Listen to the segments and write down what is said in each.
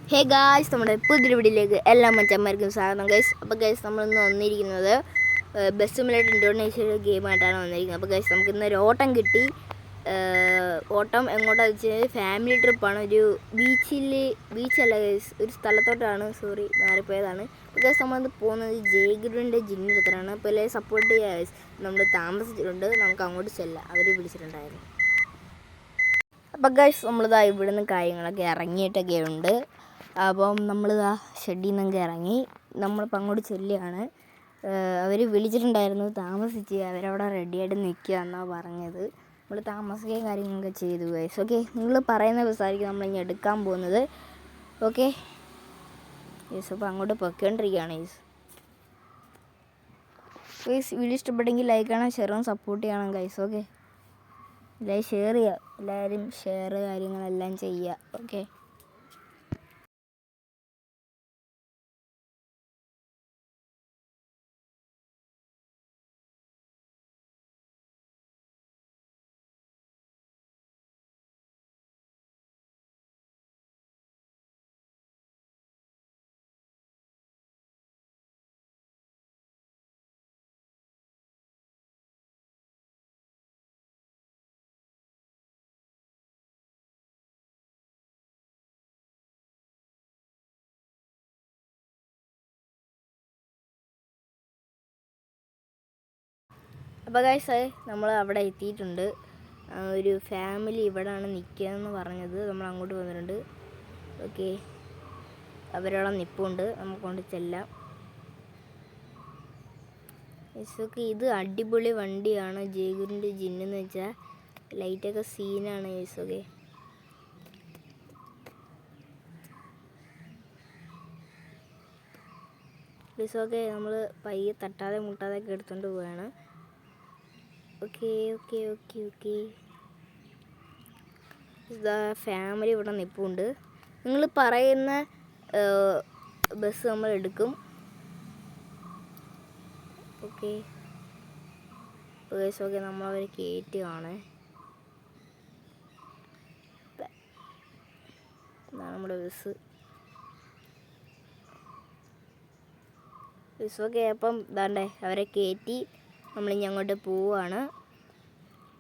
Hey guys, നമ്മുടെ പുതിയൊരു വീഡിയോയിലേക്ക് എല്ലാ മച്ചന്മാർക്കും സ്വാഗതം ഗൈസ്. അപ്പോൾ ഗൈസ്, നമ്മളിന്ന് വന്നിരിക്കുന്നത് ബസ് സിമുലേറ്റർ ഇൻഡോനേഷ്യയിലെ ഗെയിമായിട്ടാണ് വന്നിരിക്കുന്നത്. അപ്പോൾ ഗൈസ്, നമുക്ക് ഇന്നൊരു ഓട്ടം കിട്ടി. ഓട്ടം എങ്ങോട്ടാണെന്ന് വെച്ച് കഴിഞ്ഞാൽ ഫാമിലി ട്രിപ്പാണ്. ഒരു ബീച്ചല്ല ഗൈസ്, ഒരു സ്ഥലത്തോട്ടാണ്. സോറി, മാറിപ്പോയതാണ്. അപ്പോൾ ഗൈസ്, നമ്മളിന്ന് പോകുന്നത് ജയഗുരുവിൻ്റെ ജിന്നെടുത്താണ്. അപ്പോൾ എല്ലാവരും സപ്പോർട്ട് ചെയ്യുക ഗൈസ്. നമ്മൾ താമസിച്ചിട്ടുണ്ട്, നമുക്ക് അങ്ങോട്ട് ചെല്ലാം. അവർ വിളിച്ചിട്ടുണ്ടായിരുന്നു. അപ്പോൾ ഗൈസ്, നമ്മളിതാ ഇവിടുന്ന് കാര്യങ്ങളൊക്കെ ഇറങ്ങിയിട്ടൊക്കെ ഉണ്ട്. അപ്പം നമ്മളിതാ ഷെഡിൽ നിന്നൊക്കെ ഇറങ്ങി നമ്മളിപ്പോൾ അങ്ങോട്ട് ചെല്ലുകയാണ്. അവർ വിളിച്ചിട്ടുണ്ടായിരുന്നു, താമസിച്ച് അവരവിടെ റെഡിയായിട്ട് നിൽക്കുക എന്നാണ് പറഞ്ഞത്. നമ്മൾ താമസിക്കുകയും കാര്യങ്ങളൊക്കെ ചെയ്തു ഗൈസ്. ഓക്കെ, നിങ്ങൾ പറയുന്ന ബസ്സായിരിക്കും നമ്മളിങ്ങനെ എടുക്കാൻ പോകുന്നത്. ഓക്കെ ഗൈസ്, അപ്പോൾ അങ്ങോട്ട് പൊയ്ക്കൊണ്ടിരിക്കുകയാണ് ഗൈസ്. ഗൈസ്, വീഡിയോ ഇഷ്ടപ്പെട്ടെങ്കിൽ ലൈക്ക് ചെയ്യണം, ഷെയർ ചെയ്യണം, സപ്പോർട്ട് ചെയ്യണം ഗൈസ്. ഓക്കെ, എല്ലാവരും ഷെയർ ചെയ്യുക, എല്ലാവരും ഷെയർ കാര്യങ്ങളെല്ലാം ചെയ്യുക. ഓക്കെ. അപ്പോൾ ഗൈസ്, നമ്മൾ അവിടെ എത്തിയിട്ടുണ്ട്. ഒരു ഫാമിലി ഇവിടെയാണ് നിൽക്കുകയെന്ന് പറഞ്ഞത്. നമ്മൾ അങ്ങോട്ട് വന്നിട്ടുണ്ട്. ഓക്കെ, അവരവിടെ നിൽപ്പുണ്ട്, നമുക്ക് കൊണ്ട് ചെല്ലാം. ഓക്കെ, ഇത് അടിപൊളി വണ്ടിയാണ് ജയഗുരുവിൻ്റെ ജിന്നെന്ന് വെച്ചാൽ. ലൈറ്റൊക്കെ സീനാണ് ഗൈസ്. ഓക്കെ, ഓക്കെ, നമ്മൾ പയ്യെ തട്ടാതെ മുട്ടാതെ ഒക്കെ എടുത്തുകൊണ്ട് പോവുകയാണ്. ഓക്കെ ഓക്കെ ഓക്കെ ഓക്കെ ഇതാ ഫാമിലി ഇവിടെ നിൽപ്പുണ്ട്. നിങ്ങൾ പറയുന്ന ബസ് നമ്മൾ എടുക്കും. ഓക്കെ ഓക്കെ, നമ്മളവർ കയറ്റുകയാണ്. ഇതാണ് നമ്മുടെ ബസ്. ഓക്കെ, അപ്പം ഇതാണ്ടേ അവരെ കയറ്റി നമ്മളിനി അങ്ങോട്ട് പോവുകയാണ്.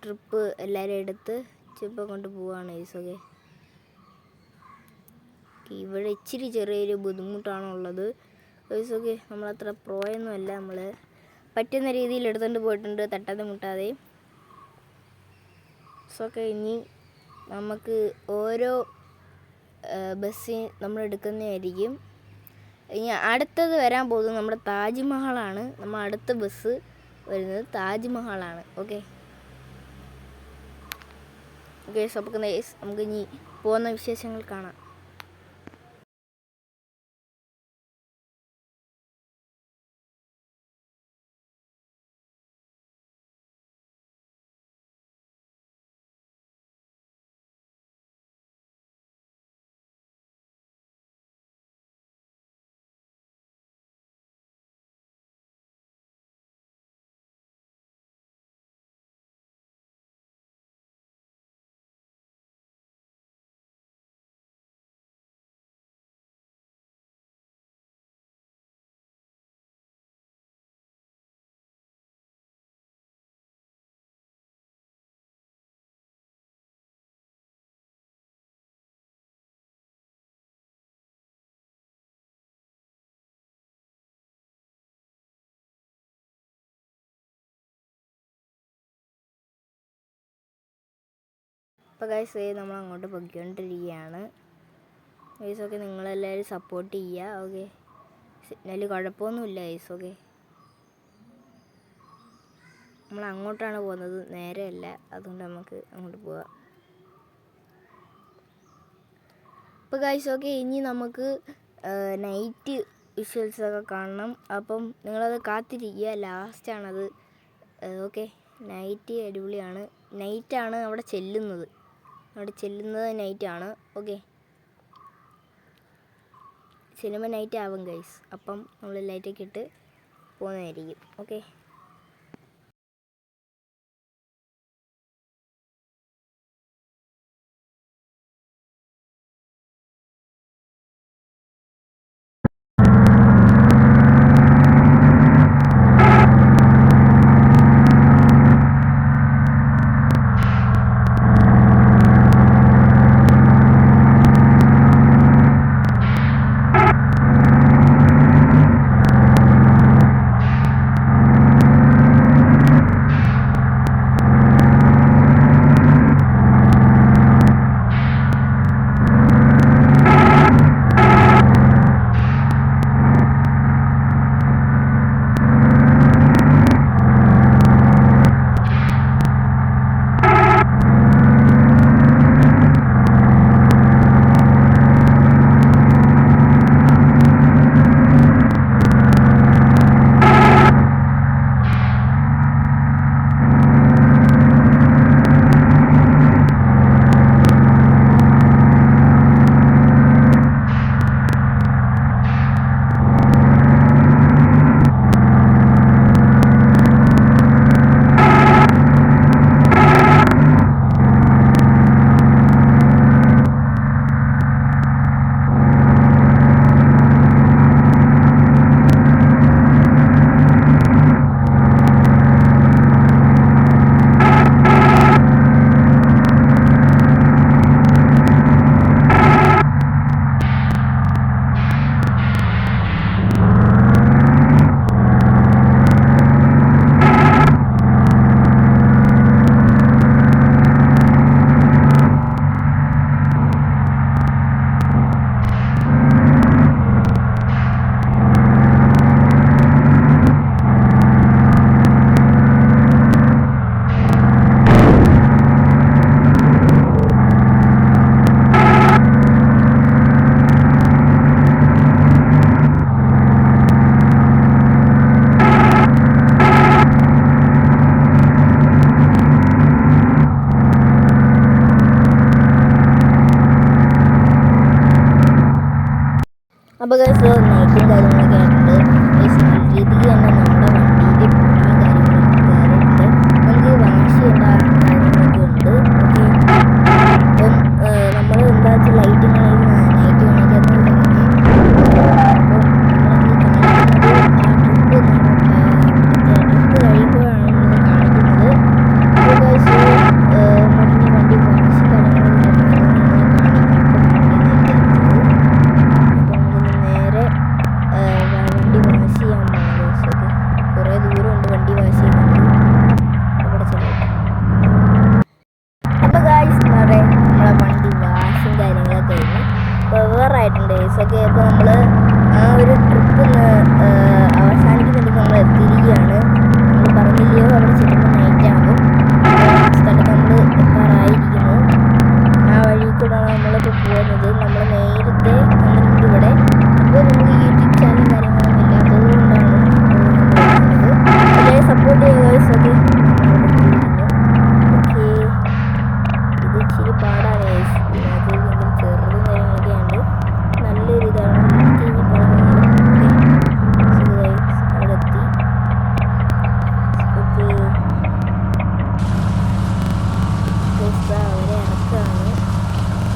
ട്രിപ്പ് എല്ലാവരും എടുത്ത് ചിപ്പം കൊണ്ട് പോവുകയാണ് ഓക്കെ. ഇവിടെ ഇച്ചിരി ചെറിയൊരു ബുദ്ധിമുട്ടാണുള്ളത് ഓക്കെ. നമ്മളത്ര പ്രോയൊന്നുമല്ല, നമ്മൾ പറ്റുന്ന രീതിയിൽ എടുത്തുകൊണ്ട് പോയിട്ടുണ്ട്, തട്ടാതെ മുട്ടാതെ. ഓക്കെ, ഇനി നമുക്ക് ഓരോ ബസ് നമ്മൾ എടുക്കുന്നതായിരിക്കും. ഇനി അടുത്തത് വരാൻ പോകുന്നത് നമ്മുടെ താജ്മഹലാണ്. നമ്മൾ അടുത്ത ബസ് വരുന്നത് താജ്മഹലാണ്. ഓക്കെ ഓക്കെ, നമുക്ക് ഇനി പോകുന്ന വിശേഷങ്ങൾ കാണാം. അപ്പോൾ ഗൈസ്, നമ്മൾ അങ്ങോട്ട് പൊയ്ക്കൊണ്ടിരിക്കുകയാണ് ഗൈസ്. ഓക്കെ, നിങ്ങളെല്ലാവരും സപ്പോർട്ട് ചെയ്യുക. ഓക്കെ, സിഗ്നൽ കുഴപ്പമൊന്നുമില്ല ഗൈസ്. ഓക്കെ, നമ്മൾ അങ്ങോട്ടാണ് പോകുന്നത്, നേരെയല്ല, അതുകൊണ്ട് നമുക്ക് അങ്ങോട്ട് പോവാം. അപ്പോൾ ഗൈസ്, ഓക്കെ, ഇനി നമുക്ക് നൈറ്റ് വിഷ്വൽസൊക്കെ കാണണം. അപ്പം നിങ്ങളത് കാത്തിരിക്കുക, ലാസ്റ്റാണത്. ഓക്കെ, നൈറ്റ് അടിപൊളിയാണ്. നൈറ്റാണ് അവിടെ ചെല്ലുന്നത് നൈറ്റാണ്. ഓക്കെ, സിനിമ നൈറ്റ് ആവും ഗൈസ്. അപ്പം നമ്മൾ ലൈറ്റൊക്കെ ഇട്ട് പോകുന്നതായിരിക്കും. ഓക്കെ. അപ്പോൾ ഗൈസ് നൈറ്റും കാര്യങ്ങളൊക്കെ ആയിട്ടുണ്ട്. ഗൈസ് നല്ല രീതിക്ക് തന്നെ നമ്മുടെ വണ്ടിയിൽ പൊടിയും കാര്യങ്ങളൊക്കെ കയറിയിട്ടുണ്ട്. നമുക്ക് വാശിയുള്ള കാര്യങ്ങളൊക്കെ ഉണ്ട്. ഓക്കെ, അപ്പം നമ്മൾ എന്താ വെച്ചാൽ ലൈറ്റിങ്ങാണെങ്കിൽ നൈറ്റ് കാണിക്കാത്തത് പറഞ്ഞ് ട്രിപ്പ് കഴിയുമ്പോഴാണ് നമ്മൾ കാണിക്കുന്നത്. അപ്പോൾ ഗൈസ് മുന്നിൽ വണ്ടി വാശി കാര്യങ്ങളൊക്കെ വണ്ടി വാഷ് ചെയ്യാൻ പോകുന്നത്. കുറേ ദൂരമുണ്ട് വണ്ടി വാഷ് ചെയ്യുന്നുണ്ട്. അവിടെ ചെല്ലും. അപ്പോൾ ഗായ്സ് നമ്മളെ വണ്ടി വാഷും കാര്യങ്ങളൊക്കെ കഴിഞ്ഞു വെവ്വേറായിട്ടുണ്ട് ഗൈസൊക്കെ. അപ്പോൾ നമ്മൾ ആ ഒരു ട്രിപ്പ് അവസാനിക്കുന്നുണ്ടെങ്കിൽ നമ്മൾ എത്തിയിരിക്കുകയാണ്. നമ്മൾ പറഞ്ഞില്ലയോ അവിടെ ചെല്ലുമ്പോൾ നൈറ്റ് ആകും. സ്ഥലത്ത് നമ്മൾ എത്താറായിരിക്കുന്നു. ആ വഴി കൂടെയാണ് നമ്മളിപ്പോൾ പോകുന്നത്. നമ്മൾ നേരത്തെ വന്നിട്ടുണ്ട് ഇവിടെ. അപ്പോൾ നമുക്ക് യൂട്യൂബ് ചാനലും കാര്യങ്ങളൊന്നും ഇല്ലാത്തത് കൊണ്ടാണ് എല്ലാവരും സപ്പോർട്ട് ചെയ്യുക ഗൈസൊക്കെ. ഓക്കെ, ഇത് ഇച്ചിരി പാടാണ് ഗൈസ്. അത് ഭയങ്കര ചെറുതും കാര്യങ്ങളൊക്കെ ഉണ്ട്. നല്ലൊരു ഇതാണ് കഴിഞ്ഞ് പോകുന്നത്. അവിടെ എത്തി. ഓക്കെ, അവരെ ഇറക്കാണ്.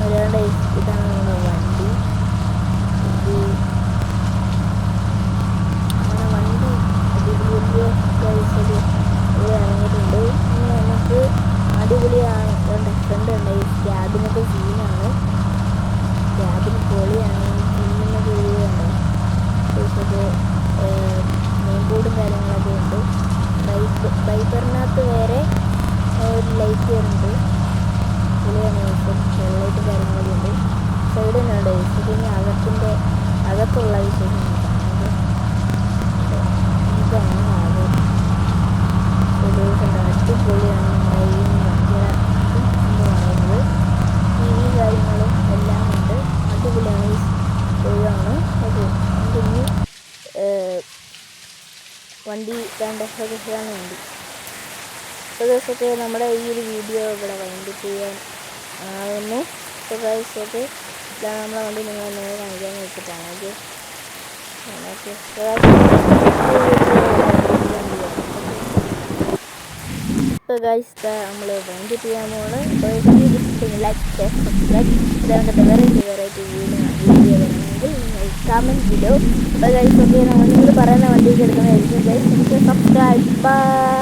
ഒരാളുടെ ഇതാണ് നമ്മുടെ വണ്ടി. നമ്മുടെ വണ്ടി അടിപൊളി ഗൈസൊക്കെ ഇവിടെ ഇറങ്ങിയിട്ടുണ്ട്. ഇനി നമുക്ക് അടിപൊളിയാണ്. ഫ്രണ്ട് ഉണ്ട്. ഈ ക്യാബിനൊക്കെ സീനാണ്. ക്യാബിന് പൊളിയാണ്. സീനൊക്കെ എഴുതിയുണ്ട്. ഗൈസൊക്കെ മെയിൻ ബോർഡും കാര്യങ്ങളൊക്കെ ഉണ്ട്. ബൈബറിനകത്ത് വേറെ ഒരു ലൈറ്റ് വരുന്നുണ്ട്. പൊളിയാണ് ഗൈസ്. വെള്ളമായിട്ടും കാര്യങ്ങളൊക്കെ ഉണ്ട്. സൈഡ് തന്നെയുണ്ട് ഗൈസൊക്കെ. ഇനി അകത്തുള്ള വിശേഷം ഇതാണ് ആകെ അടിപൊളിയാണ്. നമ്മുടെ ഈ വണ്ടിയുടെ എന്ന് പറയുന്നത് ടി വി കാര്യങ്ങളും എല്ലാം ഉണ്ട്. അടിപൊളിയാണ്. ഈ പൊളിയാണ്. ഓക്കെ, നമുക്കിനി വണ്ടി വേണ്ട ഇതാണ് വണ്ടി. അപ്പോൾ ദിവസമൊക്കെ നമ്മുടെ ഈ ഒരു വീഡിയോ ഇവിടെ വൈൻഡ് ചെയ്യാൻ ആകുന്നു. അപ്പോൾ ദിവസമൊക്കെ ഇതാണ് നമ്മളെ വണ്ടി നിങ്ങൾ കാണിക്കാൻ വെച്ചിട്ടാണ്. ഓക്കെ, അപ്പോൾ ഗൈസ് നമ്മൾ വൈൻഡ് ചെയ്യാൻ പോകുന്നത്. ലൈക്ക് ഷെയർ സബ്സ്ക്രൈബ് ഇതാകട്ടെ. വെറൈറ്റി വീഡിയോ വരണമെങ്കിൽ നിങ്ങൾ കമൻറ്റ് ചെയ്തോ. അപ്പോൾ ഗൈസ് ഓക്കെ, നിങ്ങൾ പറയുന്ന വണ്ടിക്ക് എടുക്കുന്നതായിരിക്കും ഗൈസ്. സബ്സ്ക്രൈബ്. ബൈ.